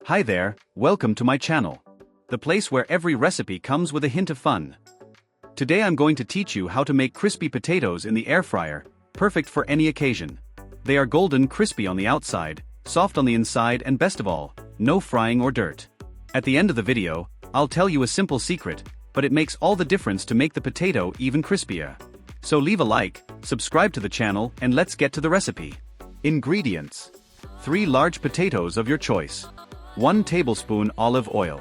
Hi there, welcome to my channel. The place where every recipe comes with a hint of fun. Today I'm going to teach you how to make crispy potatoes in the air fryer, perfect for any occasion. They are golden crispy on the outside, soft on the inside, and best of all, no frying or dirt. At the end of the video, I'll tell you a simple secret, but it makes all the difference to make the potato even crispier. So leave a like, subscribe to the channel, and let's get to the recipe. Ingredients: 3 large potatoes of your choice, 1 tablespoon olive oil,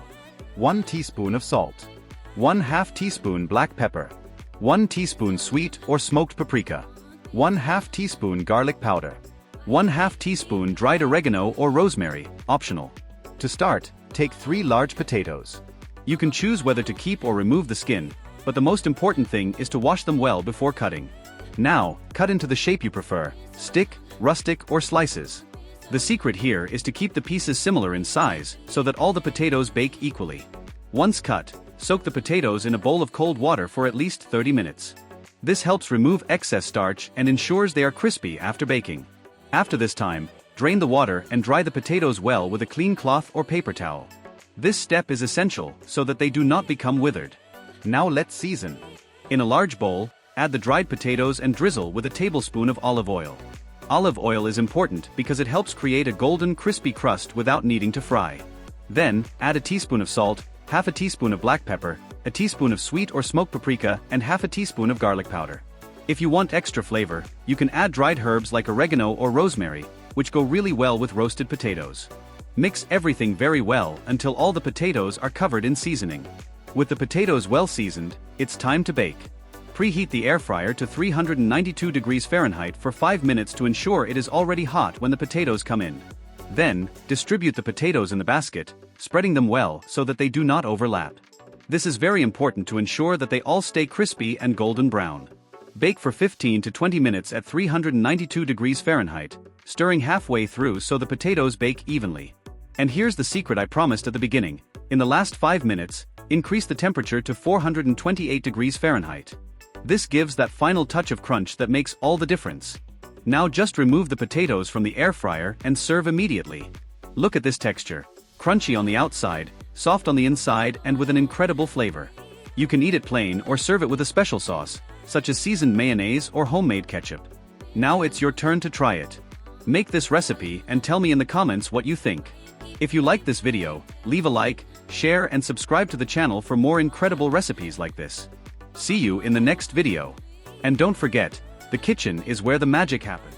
1 teaspoon of salt, 1/2 teaspoon black pepper, 1 teaspoon sweet or smoked paprika, 1/2 teaspoon garlic powder, 1/2 teaspoon dried oregano or rosemary, optional. To start, take 3 large potatoes. You can choose whether to keep or remove the skin, but the most important thing is to wash them well before cutting. Now, cut into the shape you prefer, stick, rustic, or slices. The secret here is to keep the pieces similar in size so that all the potatoes bake equally. Once cut, soak the potatoes in a bowl of cold water for at least 30 minutes. This helps remove excess starch and ensures they are crispy after baking. After this time, drain the water and dry the potatoes well with a clean cloth or paper towel. This step is essential so that they do not become withered. Now let's season. In a large bowl, add the dried potatoes and drizzle with a tablespoon of olive oil. Olive oil is important because it helps create a golden crispy crust without needing to fry. Then, add a teaspoon of salt, 1/2 teaspoon of black pepper, a teaspoon of sweet or smoked paprika, and 1/2 teaspoon of garlic powder. If you want extra flavor, you can add dried herbs like oregano or rosemary, which go really well with roasted potatoes. Mix everything very well until all the potatoes are covered in seasoning. With the potatoes well seasoned, it's time to bake. Preheat the air fryer to 392 degrees Fahrenheit for 5 minutes to ensure it is already hot when the potatoes come in. Then, distribute the potatoes in the basket, spreading them well so that they do not overlap. This is very important to ensure that they all stay crispy and golden brown. Bake for 15 to 20 minutes at 392 degrees Fahrenheit, stirring halfway through so the potatoes bake evenly. And here's the secret I promised at the beginning. In the last 5 minutes, increase the temperature to 428 degrees Fahrenheit. This gives that final touch of crunch that makes all the difference. Now just remove the potatoes from the air fryer and serve immediately. Look at this texture. Crunchy on the outside, soft on the inside, and with an incredible flavor. You can eat it plain or serve it with a special sauce, such as seasoned mayonnaise or homemade ketchup. Now it's your turn to try it. Make this recipe and tell me in the comments what you think. If you like this video, leave a like, share, and subscribe to the channel for more incredible recipes like this. See you in the next video. And don't forget, the kitchen is where the magic happens.